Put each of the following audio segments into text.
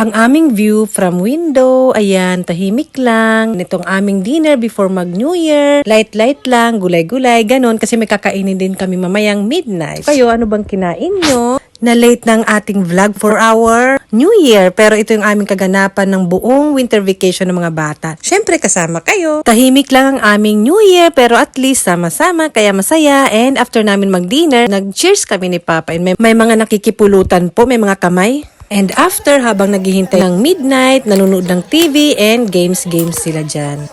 Ang aming view from window, ayan, tahimik lang. Nitong aming dinner before mag-New Year. Light-light lang, gulay-gulay, ganon. Kasi may kakainin din kami mamayang midnight. Kayo, ano bang kinain nyo? Na late ng ating vlog for our New Year. Pero ito yung aming kaganapan ng buong winter vacation ng mga bata. Syempre, kasama kayo. Tahimik lang ang aming New Year, pero at least sama-sama, kaya masaya. And after namin mag-dinner, nag-cheers kami ni Papa. And may mga nakikipulutan po, may mga kamay. And after, habang naghihintay ng midnight, nanonood ng TV and games sila dyan.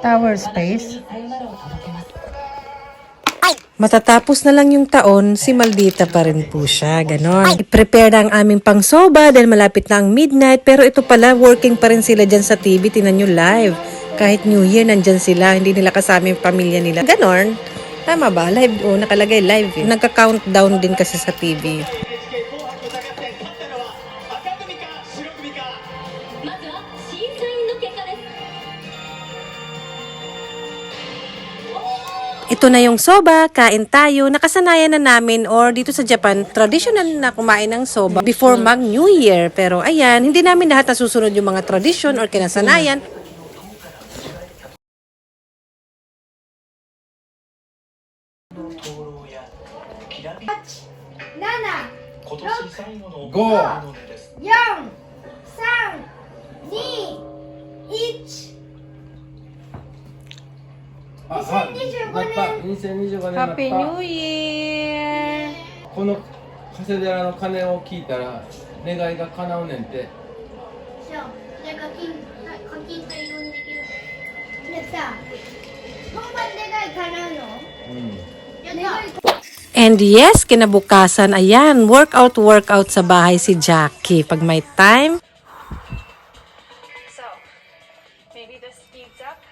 Tower Space. Matatapos na lang yung taon, si Maldita pa rin po siya, ganon. I-prepare na ang aming pangsoba dahil malapit na ang midnight, pero ito pala, working pa rin sila dyan sa TV, tinan nyo live. Kahit New Year, nandyan sila, hindi nila kasama yung pamilya nila. Ganon. Tama ba? Live, nakalagay live. Nagka-countdown din kasi sa TV. Ito na yung soba, kain tayo, nakasanayan na namin or dito sa Japan, traditional na kumain ng soba before mag-New Year. Pero ayan, hindi namin lahat nasusunod yung mga tradition or kinasanayan. Nana, 5、4、3、2、1。2025年Happy New Year! この加世寺の鐘を聞いたら願いが叶うねんて。そう。で、課金大量にできる。でさ、本番願い叶うの？やった。And yes, kinabukasan, ayan, workout sa bahay si Jackie. Pag may time, So, maybe this speeds up.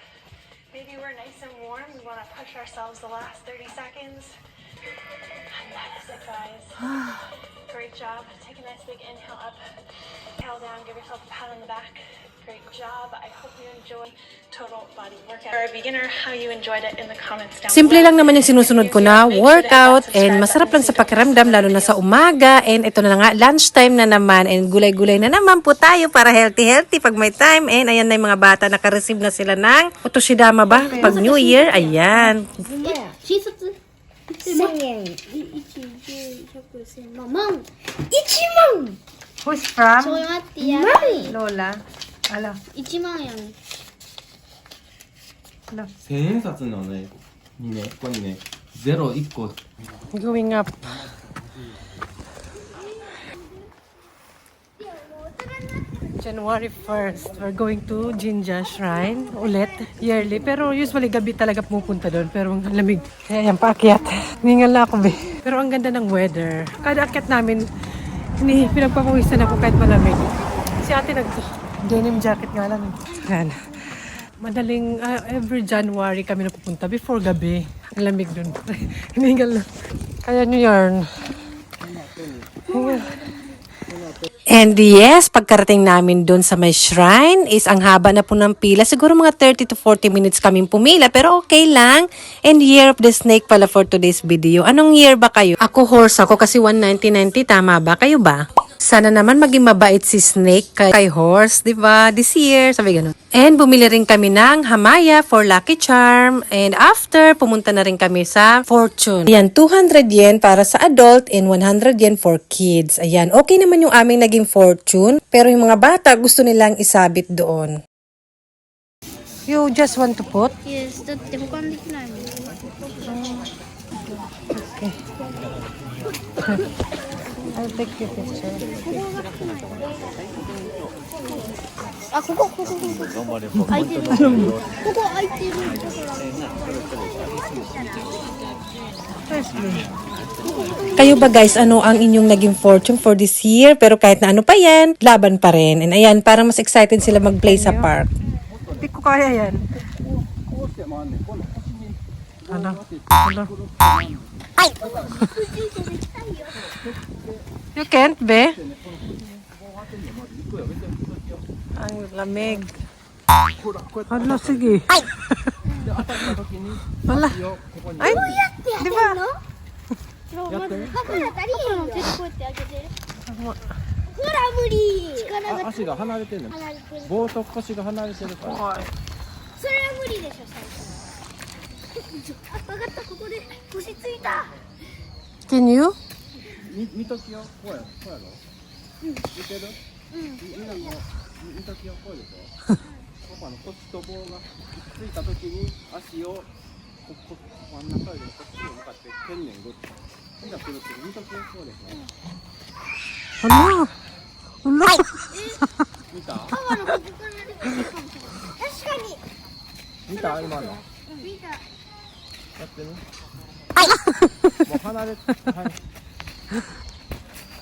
Maybe we're nice and warm. We want to push ourselves the last 30 seconds. And that is it, guys. Great job. Take a nice big inhale up. Exhale down. Give yourself a pat on the back. Great job. I hope you enjoy total body workout. For a beginner, how you enjoyed it in the comments down simple below. lang naman yung sinusunod ko na workout and masarap lang sa pakiramdam lalo na sa umaga and ito na nga lunchtime na naman and gulay-gulay na naman po tayo para healthy pag may time and ayan na yung mga bata naka-receive na sila ng otoshidama ba pag New Year, ayan. 新卒1000円110万1万 Who's from? ちょい待ってやばい Lola. Ala. 1万やね千円札のね、にね、ここにね、01個。 Going up. January 1st, we're going to Jinja Shrine ulit, yearly. Pero usually gabi talaga pumupunta doon, pero ang lamig. Kaya yan, paakyat. Ningal na ako, be. Pero ang ganda ng weather. Kada akyat namin, pinagpapawisan ako kahit malamig. Si ate nag-denim jacket nga lang. Yan. Madaling, every January kami napupunta before gabi. Ang lamig doon. Ningal na. Kaya nyo yarn. And yes, pagkarating namin doon sa may shrine is ang haba na po ng pila. Siguro mga 30 to 40 minutes kaming pumila pero okay lang. And year of the snake pala for today's video. Anong year ba kayo? Ako horse ako kasi 190-90. Tama ba? Kayo ba? Sana naman maging mabait si Snake kay Horse, di ba? This year, sabi ganun. And bumili rin kami ng Hamaya for Lucky Charm. And after, pumunta na rin kami sa Fortune. Ayan, 200 yen para sa adult and 100 yen for kids. Ayan, okay naman yung aming naging Fortune. Pero yung mga bata, gusto nilang isabit doon. You just want to put? Yes, だって保管できないもん。Okay. I'll take your picture. あ、ここ開いてる。ここ開いてる。だから Kayo ba guys, ano ang inyong naging fortune for this year? Pero kahit na ano pa yan, laban pa rin. And ayan, parang mas excited sila mag-play sa park. Hindi ko kaya yan. Ano? Ano? You can't, be? Ang lamig. Ano, sige. Wala. Ay, di ba? まずパパが足りへんよ。こうやって開けて。ほら無理。力が足が離れてるの。離れてる。棒と腰が離れてるから。それは無理でしょ最初。あ、分かったここで腰ついた。 Can you? 見ときよ。こうやろ。見てる？みんなも見ときよ。こうでしょ。パパの腰と棒がついたときに足を真ん中よりこっちに向かって蹴んねん。見たくるって見ときよ。こうでしょ。Hala. Hala. 見た？パパのここから出てくるかもしれない。確かに。見た今の？見た。やってみ。もう離れて。はい。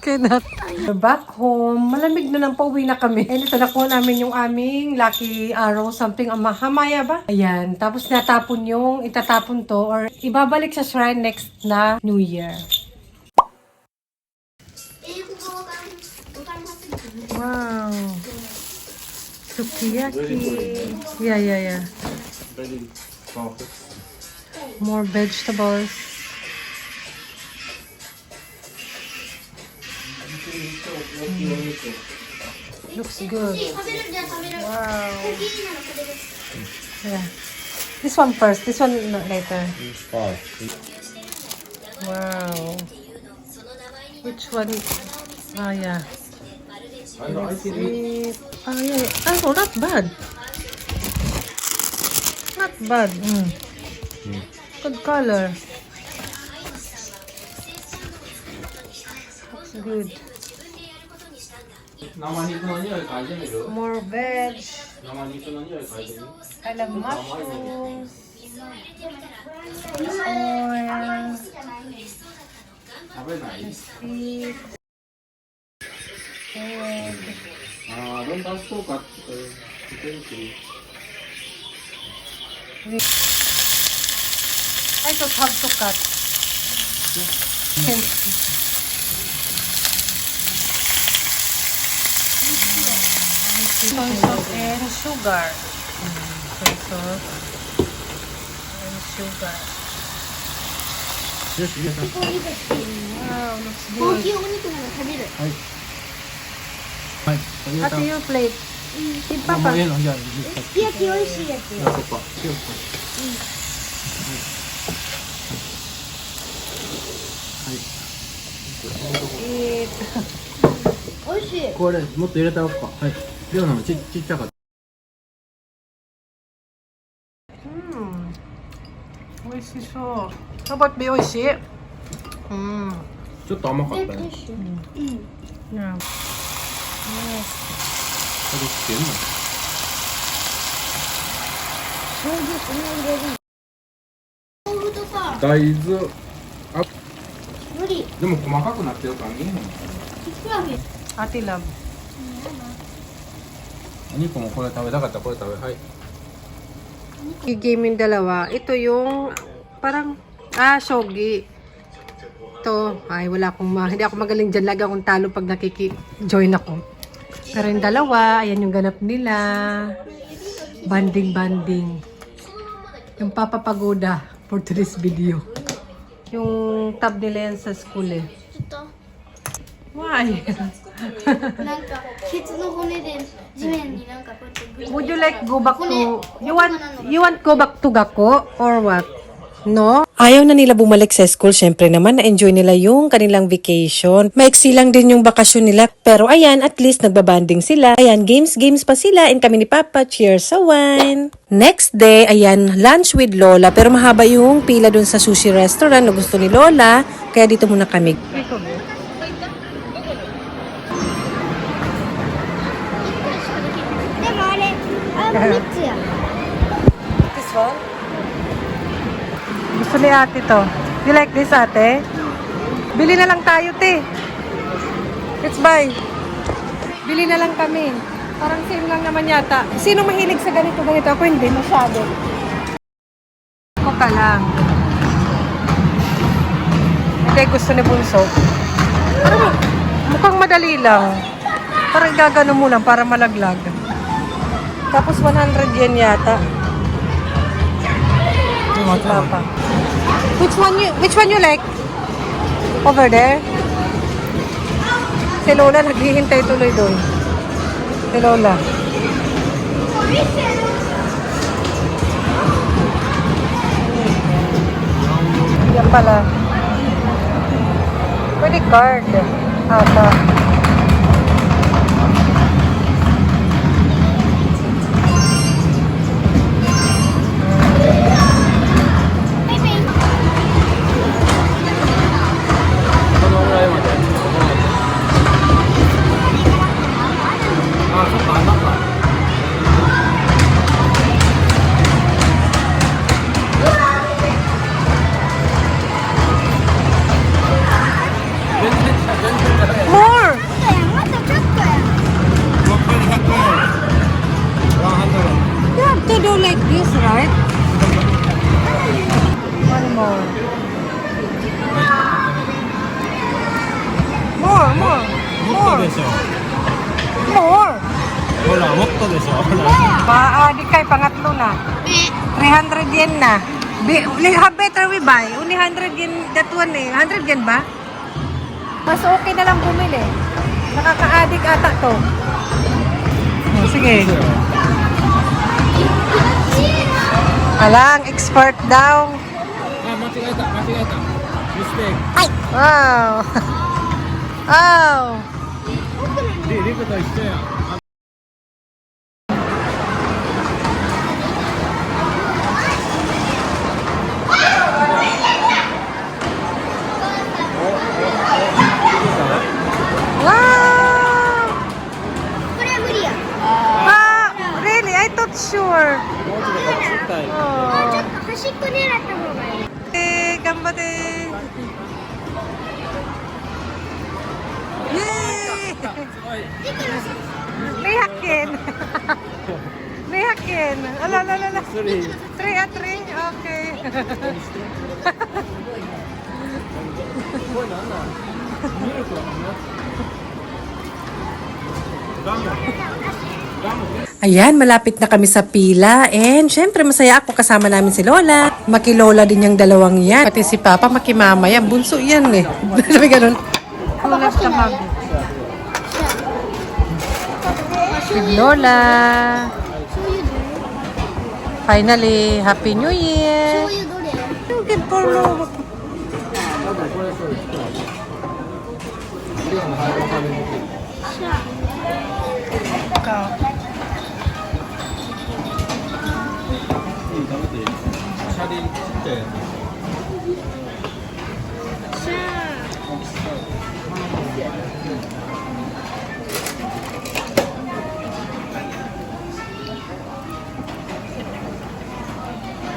Cannot. We're back home. Malamig na nang pauwi na kami. And ito, nakuha namin yung aming lucky arrow, something hamaya ba? Ayan. Tapos natapon yung itatapon to or ibabalik sa shrine next na New Year. Wow. Sukiyaki. Yeah. Very soft. More vegetables. Looks good. 食べるじゃあ食べる。 Wow. 先になら食べる。 Yeah. This one first. This one later. Wow. Which one? Oh, yeah. Sweet. Oh, yeah. Oh, not bad. Not bad. Good color. Looks good. 生肉の匂い嗅いでみる？ More veg. 生肉の匂い嗅いでみる？ I love mushrooms. Oil. 食べない？ Sweet. Egg. ああ、どんどんそうかって言ってる。 I don't have to cut. Soy sauce and sugar. Soy sauce and sugar. よし、入れた。 Wow, looks 大 good. きいお肉なら食べる。はい。入れた。 Ate, your plate. Si あ、も Papa. うええのじゃあ、すき焼き美味しいやつよ。そっか。Eat. 美味しい。これもっと入れたろっか。はい。量のちっちゃかった。美味しそう。How about be 美味しい？ちょっと甘かったね。うん。Yeah. これつけんの？豆腐とか大豆。無理。でも細かくなってるから見えへん。キクラゲ。 Ate love. お肉もこれ食べたかったらこれ食べ。はい。I-game yung dalawa. Ito yung parang, shogi. Ito, ay wala akong hindi ako magaling dyan. Lagi akong talo pag nakiki-join ako. Pero yung dalawa, ayan yung ganap nila. Banding. Yung papapagoda for today's video. Yung tab nila yan sa school eh. ちょっと Why? なんかケツの骨で地面になんかこうやってグリグ Would リ you like go back 骨 to, you want go back to Gakko or what? No? Ayaw na nila bumalik sa school. Syempre naman, na-enjoy nila yung kanilang vacation. Maiksi lang din yung bakasyon nila. Pero ayan, at least nagbabanding sila. Ayan, games pa sila. And kami ni Papa, cheers sa wine. Next day, ayan, lunch with Lola. Pero mahaba yung pila dun sa sushi restaurant na gusto ni Lola. Kaya dito muna kami. でもあれ、3つや。 This one? Gusto ni ate to. You like this, ate? Bili na lang tayo, te. Let's buy. Bili na lang kami. Parang same lang naman yata. Sino mahilig sa ganito? Ako hindi masyado. Ako ka lang. Hindi, gusto ni Bunso. Parang mukhang madali lang. Parang gagano mo lang para malaglag. Tapos 100 yen yata. Papa. Which one you like? Over there? Si Lola naghihintay tuloy doon. Si Lola. Yan pala. Pwede card. Ata. More! またちょっとや。 You have to do like this, right? One more. More. ほら、もっとでしょ。ほら。 Di kay pangatlo na. 300 yen na. Have better we buy. Only 100 yen that one eh. 100 yen ba? Mas okay na lang bumili. Nakaka-addict ata to. Oh, sige. Alang, expert daw. あ、間違えた。ミステイク。 Wow. Oh. リクと一緒や。Wow. これ無理や。 Really? I thought sure. もうちょっとこっち行ったい。ちょっと端っこ狙った方がいい。頑張れ。Yay! 300 300 Ala. 3 at 3? Okay. これなんなんミルクのガム。 Ayan, malapit na kami sa pila. And syempre, masaya ako kasama namin si Lola. Makilola din yung dalawang yan. Pati si Papa, makimama yan. Bunso yan eh. Sabi ganun. Ulat na mag. Si Lola. Finally, Happy New Year. 醤油どれ？ You can follow. シャリ切って。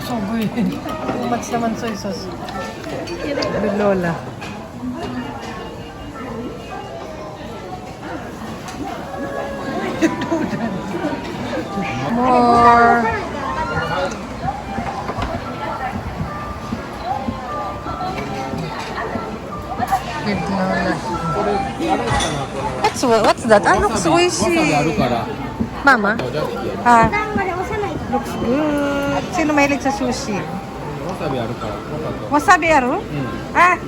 So good. Too much naman soy sauce. With Lola. More. With Lola. What's that? Ah, looks わさびある squishy. から。 Mama? じゃあ切って。 Ah, 段まで押さないと。 looks good. Sino mahilig sa sushi? わさびあるから。わかった。 Wasabi aro? うん。 Ah.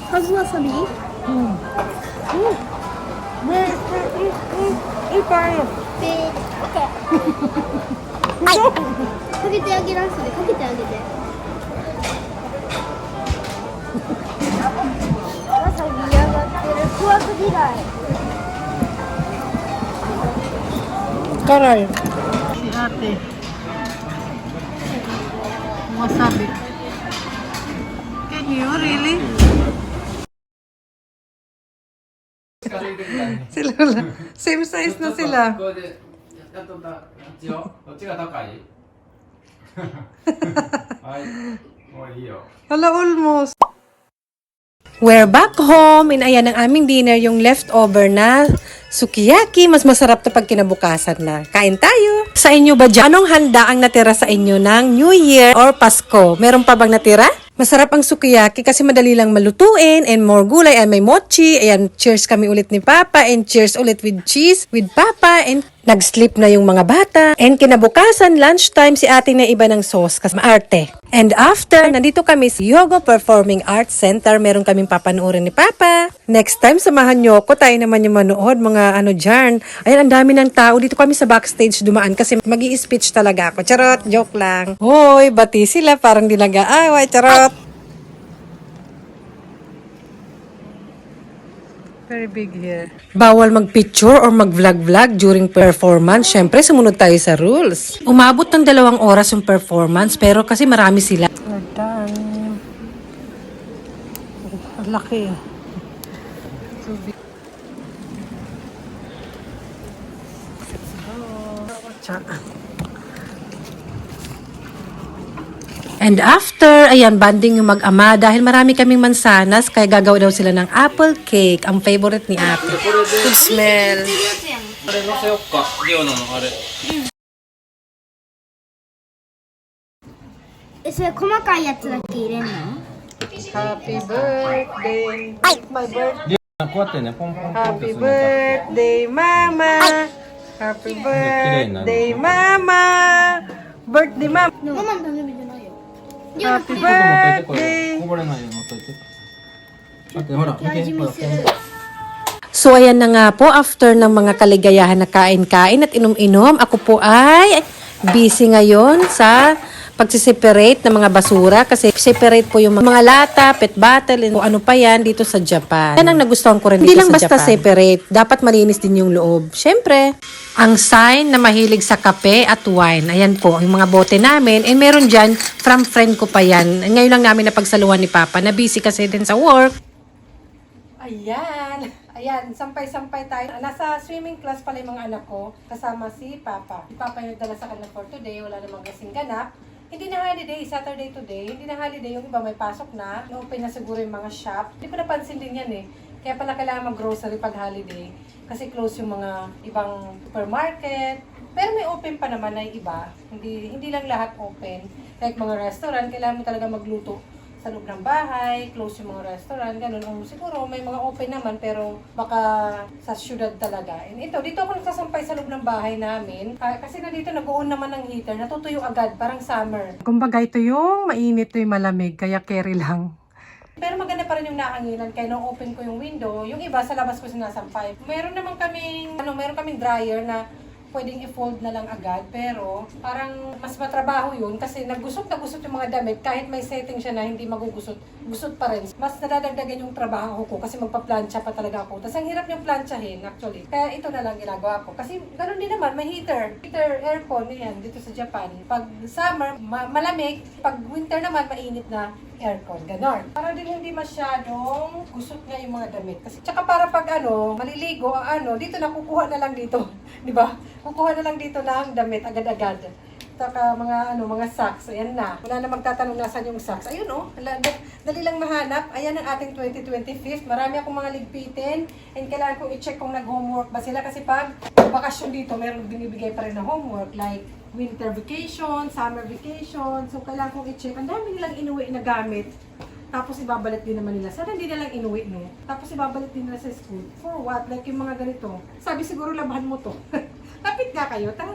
How's wasabi? Hmm. Where? で、オッケー。かけてあげなそれ、かけてあげて。わさび嫌がってる。怖く嫌い。 Karal. Si ate. Wasabi. Can you really? Sila lang. Same size na sila. これでやっとった一応どっちが高いはいもういいよ Hala, almost. We're back home. And ayan ang aming dinner, yung leftover na sukiyaki. Mas masarap to pag kinabukasan na. Kain tayo. Sa inyo ba dyan? Anong handa ang natira sa inyo ng New Year or Pasko? Meron pa bang natira? Masarap ang sukiyaki kasi madali lang malutuin and more gulay and may mochi. Ayan, cheers kami ulit ni Papa and cheers ulit with cheese with Papa and nag-sleep na yung mga bata. And kinabukasan, lunchtime, si ate na iba ng sauce kasi maarte. And after, nandito kami sa Yoga Performing Arts Center. Meron kaming papanoorin ni Papa. Next time, samahan nyo ako. Tayo naman yung manood, mga ano dyan. Ayan, ang dami ng tao. Dito kami sa backstage dumaan kasi mag-i-speech talaga ako. Charot, joke lang. Hoy, bati sila. Parang di nag-aaway. Charot. Very big here. Bawal mag-picture or mag-vlog-vlog during performance. Siyempre, sumunod tayo sa rules. Umabot ng 2 oras yung performance, pero kasi marami sila. We're done. Ang laki. So big. Let's go. And after, ayan, banding yung mag-ama dahil marami kaming mansanas, kaya gagawa daw sila ng apple cake, ang favorite ni ate. Good smell. あれ乗せよっかリオナのあれそれ細かいやつだけ入れんの Happy birthday. My birthday. こうやってねポンポンポンって Happy するのか birthday, Mama. Happy birthday, Mama. Birthday, Mama. ママの誕生日じゃないよ Happy ここ持っといてこれ birthday. こぼれないように持っといてだってほら見て味見する So ayan na nga po, after ng mga kaligayahan na kain-kain at inom-inom, ako po ay busy ngayon sa pagsiseparate ng mga basura kasi separate po yung mga lata, pet bottle, and kung ano pa yan dito sa Japan. Yan ang nagustuhan ko rin dito sa Japan. Hindi lang basta separate, dapat malinis din yung loob. Siyempre, ang sign na mahilig sa kape at wine. Ayan po, yung mga bote namin. And meron dyan, from friend ko pa yan. Ngayon lang namin napagsaluhan ni Papa na busy kasi din sa work. Ayan. Ayan, sampay-sampay tayo. Nasa swimming class pala yung mga anak ko, kasama si Papa. Si Papa yung nagdala sa kanila for today, wala namang kasing ganap. Hindi na holiday, Saturday today. Hindi na holiday, yung iba may pasok na. Open na siguro yung mga shop. Hindi ko napansin din yan eh. Kaya pala kailangan mag-grocery pag holiday. Kasi close yung mga ibang supermarket. Pero may open pa naman na yung iba. Hindi lang lahat open. Like mga restaurant, kailangan mo talaga magluto sa loob ng bahay, close yung mga restaurant, ganun. O siguro may mga open naman pero baka sa syudad talaga. And ito, dito ako nagsasampay sa loob ng bahay namin. Kasi nandito nag-on naman ng heater, natutuyo agad, parang summer. Kumbaga ito yung mainit, ito yung malamig, kaya carry lang. Pero maganda pa rin yung nahanginan kaya nung open ko yung window, yung iba sa labas ko sinasampay. Meron kaming dryer na pwedeng i-fold na lang agad, pero parang mas matrabaho yun kasi nagusot yung mga damit kahit may setting siya na hindi magugusot, gusot pa rin. Mas nadadagdagan yung trabaho ko kasi magpa-plancha pa talaga ako. Tapos ang hirap yung planchahin actually. Kaya ito na lang ginagawa ko. Kasi ganoon din naman, may heater, aircon, yan, dito sa Japan. Pag summer, malamig. Pag winter naman, mainit na aircon, ganon. Para din hindi masyadong gusot nga yung mga damit. Kasi tsaka para pag maliligo, dito nakukuha na lang dito, di ba? Kukuha na lang dito ng damit agad-agad. Saka mga socks, ayan na. Wala na magtatanong nasan yung socks. Ayun dali lang mahanap. Ayan ang ating 2025. Marami akong mga ligpitin. And kailangan kong i-check kung nag-homework ba sila. Kasi pag bakasyon dito, meron binibigay pa rin na homework. Like winter vacation, summer vacation. So kailangan kong i-check. Ang dami nilang inuwi na gamit. Tapos ibabalik din naman nila. Sana hindi na lang inuwi, no? Tapos ibabalik din nila sa school. For what? Like yung mga ganito. Sabi siguro labahan mo to. Lapit nga kayo, tara.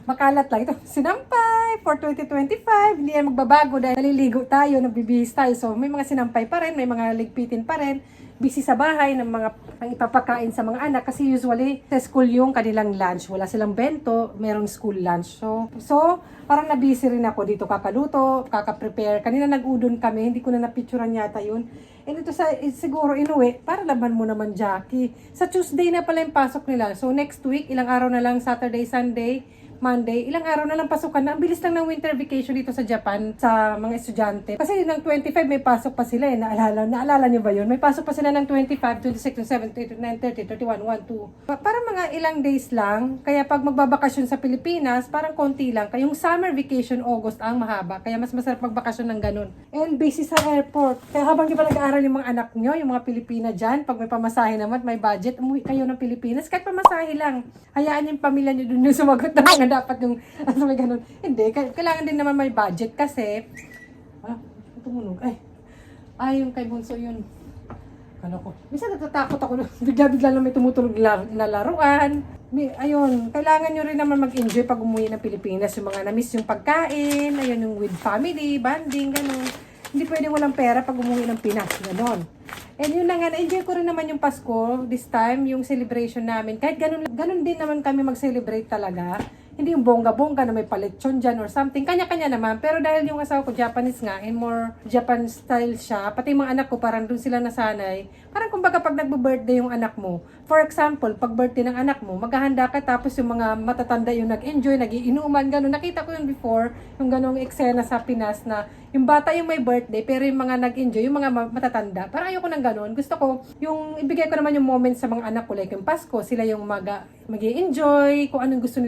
Makalat lang ito. Sinampay for 2025. Hindi yan magbabago dahil naliligo tayo, nagbibihis tayo. So may mga sinampay pa rin, may mga ligpitin pa rin. busy sa bahay ng mga ang ipapakain sa mga anak kasi usually sa school yung kanilang lunch. Wala silang bento, merong school lunch. So parang na-busy rin ako dito kakaluto, kaka-prepare. Kanina nag-udon kami, hindi ko na napicturean yata yun. And ito siguro inuwi, para laban mo naman, Jackie. Sa Tuesday na pala yung pasok nila. So next week, ilang araw na lang, Saturday, Sunday, Monday, ilang araw na lang pasukan na. Ang bilis lang ng winter vacation dito sa Japan sa mga estudyante. Kasi ng 25 may pasok pa sila eh. Naalala niyo ba yun? May pasok pa sila ng 25, 26, 27, 28, 29, 30, 31, 1, 2. Parang mga ilang days lang. Kaya pag magbabakasyon sa Pilipinas, parang konti lang. Kaya yung summer vacation, August ang mahaba. Kaya mas masarap magbakasyon ng ganun. And busy sa airport. Kaya habang di ba nag-aaral yung mga anak nyo, yung mga Pilipina dyan, pag may pamasahe naman, may budget, umuwi kayo ng Pilipinas. Kahit pamasahe lang. Hayaan yung pamilya nyo dun yung sumagot ng mga dapat yung may ganun. Hindi, kailangan din naman may budget kasi tumunog. Yung kay Bunso yun. Ano ko? Minsan natatakot ako. Bigla-bigla lang may tumutulog na laruan. Ayun, kailangan nyo rin naman mag-enjoy pag umuwi ng Pilipinas. Yung mga na-miss yung pagkain, ayun yung with family, banding, ganun. Hindi pwede walang pera pag umuwi ng Pinas, ganun. And yun na nga, na-enjoy ko rin naman yung Pasko this time, yung celebration namin. Kahit ganun din naman kami mag-celebrate talaga. Hindi yung bongga-bongga na may paletsyon dyan or something. Kanya-kanya naman. Pero dahil yung asawa ko Japanese nga, and more Japan style siya, pati yung mga anak ko, parang dun sila nasanay. Parang kumbaga pag nagbo-birthday yung anak mo, for example, pag birthday ng anak mo, maghahanda ka tapos yung mga matatanda yung nag-enjoy, nag-iinuman, gano'n. Nakita ko yun before, yung gano'ng eksena sa Pinas na yung bata yung may birthday, pero yung mga nag-enjoy, yung mga matatanda. Parang ayoko ng gano'n. Gusto ko, yung ibigay ko naman yung moment sa mga anak ko, like yung Pasko, sila yung mag-i-enjoy, kung anong gusto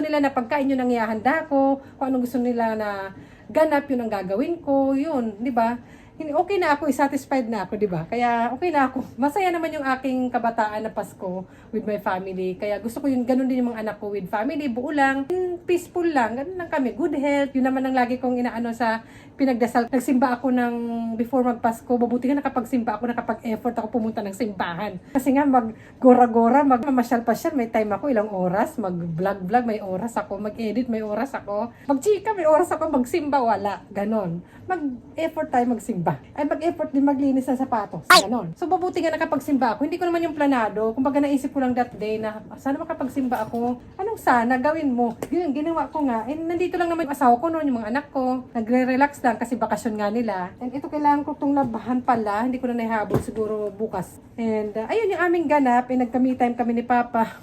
nila na pagkain yun ang ihahanda ko, kung anong gusto nila na ganap, yun ang gagawin ko, yun, di ba? Okay na ako, satisfied na ako, di ba? Kaya okay na ako. Masaya naman yung aking kabataan na Pasko with my family. Kaya gusto ko yun, ganun din yung mga anak ko with family, buo lang, peaceful lang, ganun lang kami, good health. Yun naman ang lagi kong inaano sa pinagdasal. Nagsimba ako ng before magpasko, mabuti nga nakapagsimba ako, nakapag-effort ako pumunta ng simbahan. Kasi nga mag-gora-gora, mag-mamasyal-pasyal, may time ako, ilang oras, mag-vlog-vlog, may oras ako, mag-edit, may oras ako, mag-chika, may oras ako, magsimba, wala, ganon. Mag-effort tayo magsimba. Ay, mag-effort din maglinis ng sapatos, ganon. So, mabuti nga nakapagsimba ako, hindi ko naman yung planado, kumbaga naisip ko lang that day na, sana makapagsimba ako, anong sana, gawin mo. Ginawa ko nga, and nandito lang naman yung asawa ko noon, yung mga anak ko, nagre-relax lang kasi bakasyon nga nila. And ito kailangan ko itong labahan pala. Hindi ko na nahihabol siguro bukas. And ayun yung aming ganap. Nagkami time kami ni Papa.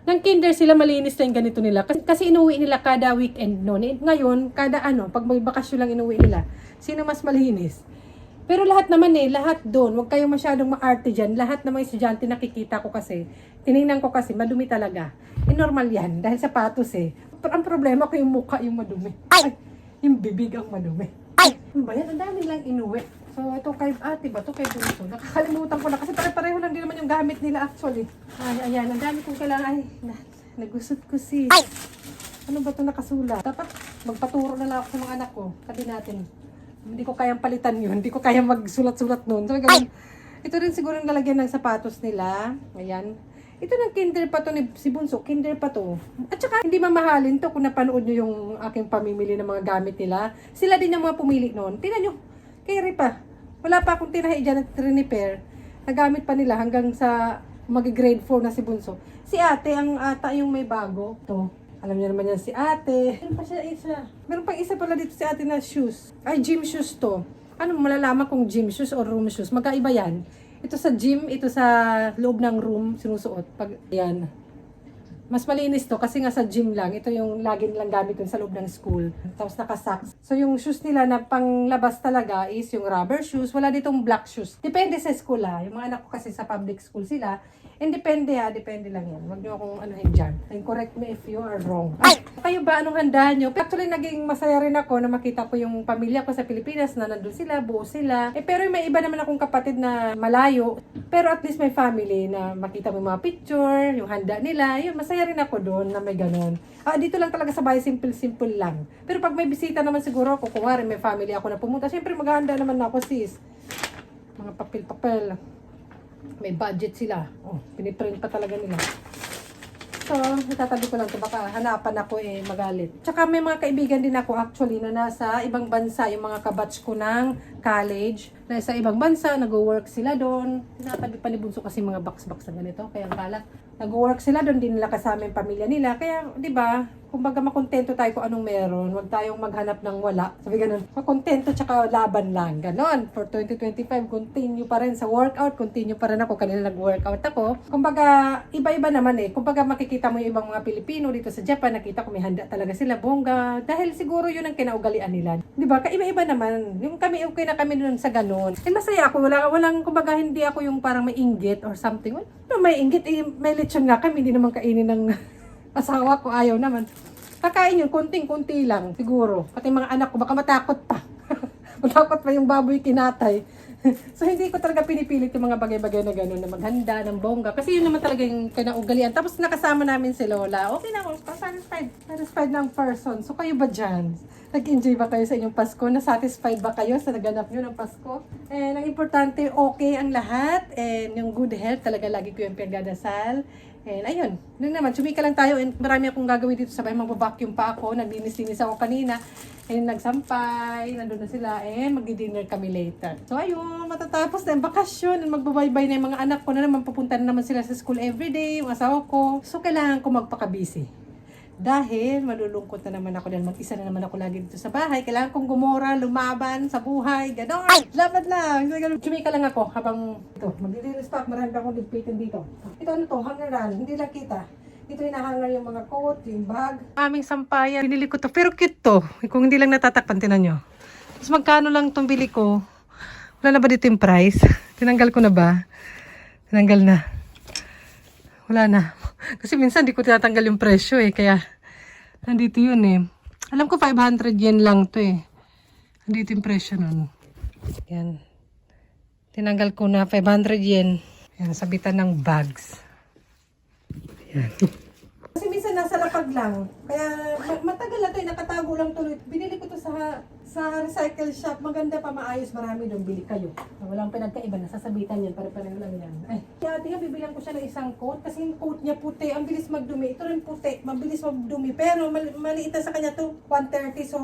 Nang kinder sila malinis na yung ganito nila. Kasi inuwi nila kada weekend noon. Ngayon, kada pag may bakasyon lang inuwi nila. Sino mas malinis? Pero lahat naman lahat doon. Huwag kayong masyadong maarte dyan. Lahat ng mga estudyante nakikita ko kasi. Tinignan ko kasi, madumi talaga. Normal yan. Dahil sapatos Pero ang problema ko yung mukha yung madumi. Ay! Yung bibig ang madumi. Ay! Ano ba yan? Ang dami lang inuwi. So, ito kay ate ba? Ito kay Bunso. Nakakalimutan ko na. Kasi pare-pareho lang din naman yung gamit nila actually. Ay, ayan. Ang dami kong kailangan. Ay, nagusot ko si. Ano ba ito nakasulat? Dapat magpaturo na lang ako sa mga anak ko. Sabi natin. Hindi ko kayang palitan yun. Hindi ko kayang magsulat-sulat nun. So, ganun. Ito rin siguro yung lalagyan ng sapatos nila. Ayan. Ito ng kinder pa to ni si Bunso, kinder pa to. At saka hindi mamahalin to kung napanood nyo yung aking pamimili ng mga gamit nila. Sila din yung mga pumili noon. Tingnan nyo, kaya pa. Wala pa akong tinahi dyan at repair. Nagamit pa nila hanggang sa mag-grade 4 na si Bunso. Si ate, ang ata yung may bago. To. Alam niyo naman yan si ate. Meron pa siya isa. Meron pang isa pala dito si ate na shoes. Ay, gym shoes to. Ano malalaman kung gym shoes or room shoes? Magkaiba yan. Ito sa gym, ito sa loob ng room, sinusuot. Pag, yan. Mas malinis to kasi nga sa gym lang. Ito yung lagi nilang gamit sa loob ng school. Tapos naka-socks. So yung shoes nila na panglabas talaga is yung rubber shoes. Wala ditong black shoes. Depende sa school Yung mga anak ko kasi sa public school sila. And depende depende lang yan. Huwag nyo akong anuhin dyan. And correct me if you are wrong. Ay! Kayo ba? Anong handa nyo? Actually, naging masaya rin ako na makita ko yung pamilya ko sa Pilipinas na nandun sila, buo sila. Pero may iba naman akong kapatid na malayo. Pero at least may family na makita mo yung mga picture, yung handa nila. Yun, masaya rin ako doon na may ganun. Dito lang talaga sa bahay, simple lang. Pero pag may bisita naman siguro ako, kung may family ako na pumunta, syempre maghahanda naman ako sis. Mga papel-papel. May budget sila. Piniprint pa talaga nila. So, itatabi ko lang ito. Baka hanapan ako magalit. Tsaka may mga kaibigan din ako actually na nasa ibang bansa, yung mga kabatch ko ng college. Na sa ibang bansa, nag-work sila doon. Tinatabi pa ni Bunso kasi mga box-box na ganito. Kaya ang kalat. Nag-work sila doon, din nila kasama yung pamilya nila. Kaya, di ba, kumbaga makontento tayo kung anong meron. Huwag tayong maghanap ng wala. Sabi ganun, makontento tsaka laban lang. Ganon. For 2025, continue pa rin sa workout. Continue pa rin ako. Kanina nag-workout ako. Kumbaga, iba-iba naman Kumbaga, makikita mo yung ibang mga Pilipino dito sa Japan. Nakita ko may handa talaga sila. Bongga. Dahil siguro yun ang kinaugalian nila. Di ba? Iba-iba naman. Yung kami, okay na kami doon sa ganon. And masaya ako. Walang, kumbaga, hindi ako yung parang may inggit or something. No, may inggit. May lechon nga kami. Hindi naman kainin ng asawa ko. Ayaw naman. Kakain yun. Kunting-kunti lang. Siguro. Pati mga anak ko. Baka matakot pa. Matakot pa yung baboy kinatay. So, hindi ko talaga pinipilit yung mga bagay-bagay na gano'n na maghanda ng bongga. Kasi yun naman talaga yung kinaugalian. Tapos nakasama namin si Lola. Okay na ako. Satisfied. Satisfied ng person. So, kayo ba dyan? Nag-enjoy ba kayo sa inyong Pasko? Na-satisfied ba kayo sa naganap nyo ng Pasko? And ang importante, okay ang lahat. And yung good health, talaga lagi ko yung pinagdadasal. And ayun, yun naman, tsumika lang tayo. And marami akong gagawin dito. Sabay magbabacuum pa ako. Naglinis-linis ako kanina. And nagsampay. Nandun na sila. And magdi-dinner kami later. So ayun, matatapos na yung bakasyon. And magbabaybay na yung mga anak ko na naman. Pupunta na naman sila sa school everyday. Yung asawa ko. So kailangan ko magpaka-busy. Dahil malulungkot na naman ako dahil mag-isa na naman ako lagi dito sa bahay. Kailangan kong gumora, lumaban sa buhay, gano'n. Laban lang. Chumika lang ako habang ito. Magdilinis pa. Marami pa akong ligpitin dito. Ito ano to, hangaran. Hindi lang kita. Dito hinahangar yung mga coat, yung bag. Aming sampayan. Binili ko to. Pero cute to. Kung hindi lang natatakpan, tinan nyo. Tapos magkano lang itong bili ko. Wala na ba dito yung price? Tinanggal ko na ba? Tinanggal na. Wala na. Kasi minsan di ko tinatanggal yung presyo kaya nandito yun Alam ko 500 yen lang to Nandito yung presyo nun. Yan. Tinanggal ko na 500 yen. Yan, sabitan ng bags. Yan. Kasi minsan nasa lapag lang. Kaya matagal na to nakatago lang tuloy. Binili ko to sa recycle shop. Maganda pa, maayos. Marami doon. Bili kayo. Walang pinagkaiba. Nasasabitan yan. Pare-pareho lang yan. Ay, kaya tingnan, bibilang ko siya ng isang coat. Kasi yung coat niya puti. Ang bilis magdumi. Ito rin puti. Mabilis magdumi. Pero maliit na sa kanya to. 130. So,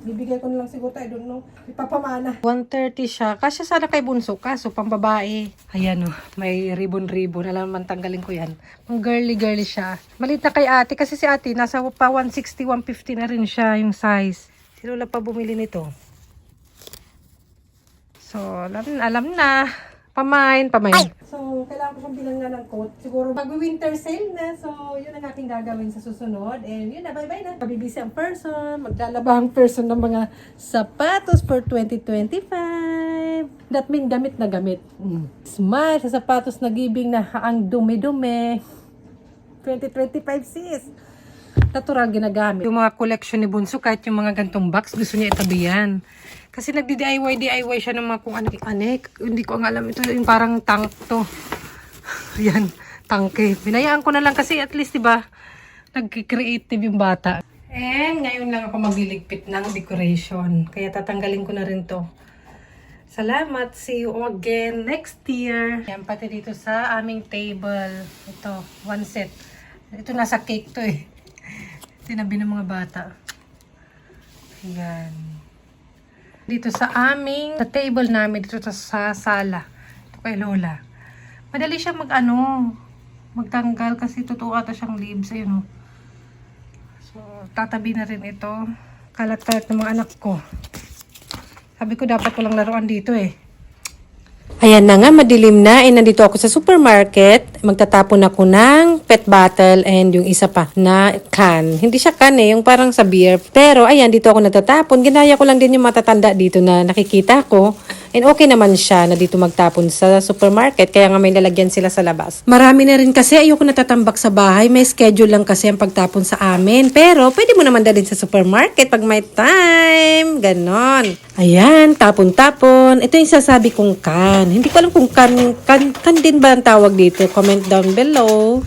bibigay ko na lang siguro. I don't know. Ipapamana. 130 siya. Kasi sana kay Bunso. Kaso, pang babae. Ayan may ribbon-ribbon. Alam man, tanggalin ko yan. Ang girly-girly siya. Maliit na kay ate. Kasi si ate, nasa pa 160, 150 na rin siya yung size. Si Lola pa bumili nito. So, alam na. Pamain. So, kailangan ko siyang bilang nga ng coat. Siguro mag-winter sale na. So, yun ang aking gagawin sa susunod. And yun na, bye-bye na. Mabibisi ang person. Maglalaba ang person ng mga sapatos for 2025. That mean gamit na gamit. Smile sa sapatos na gibing na ang dumi-dumi. 2025 sis. Natural ginagamit. Yung mga collection ni Bunso, kahit yung mga gantong box, gusto niya itabi yan. Kasi nagdi-DIY siya ng mga kung anik-anik. Hindi ko nga alam. Ito yung parang tank to. Yan, tangke. Binayaan ko na lang kasi at least, diba, nag-creative yung bata. And ngayon lang ako magliligpit ng decoration. Kaya tatanggalin ko na rin to. Salamat. See you again next year. Yan, pati dito sa aming table. Ito, one set. Ito nasa cake to Tinabi ng mga bata. Ayan. Dito sa aming, sa table namin, dito sa sala. Ito kay Lola. Madali siya magtanggal kasi totoo ata siyang leaves. Ayun So, tatabi na rin ito. Kalat-kalat ng mga anak ko. Sabi ko dapat walang laruan dito Ayan na nga, madilim na. Nandito ako sa supermarket. Magtatapon ako ng pet bottle and yung isa pa na can. Hindi siya can yung parang sa beer. Pero ayan, dito ako natatapon. Ginaya ko lang din yung matatanda dito na nakikita ko. And okay naman siya na dito magtapon sa supermarket. Kaya nga may lalagyan sila sa labas. Marami na rin kasi ayoko natatambak sa bahay. May schedule lang kasi ang pagtapon sa amin. Pero pwede mo naman dalhin sa supermarket pag may time. Ganon. Ayan, tapon-tapon. Ito yung sasabi kong can. Hindi ko alam kung can din ba ang tawag dito. Comment down below.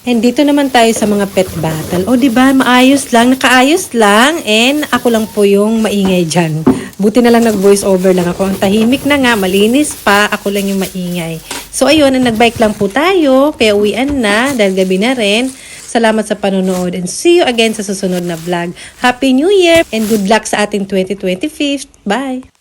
And dito naman tayo sa mga pet bottle. O, diba? Maayos lang. Nakaayos lang. And ako lang po yung maingay dyan. Buti na lang nag-voice over lang ako. Ang tahimik na nga, malinis pa, ako lang yung maingay. So ayun, nagbike lang po tayo, kaya uwian na, dahil gabi na rin. Salamat sa panonood and see you again sa susunod na vlog. Happy New Year and good luck sa ating 2025. Bye!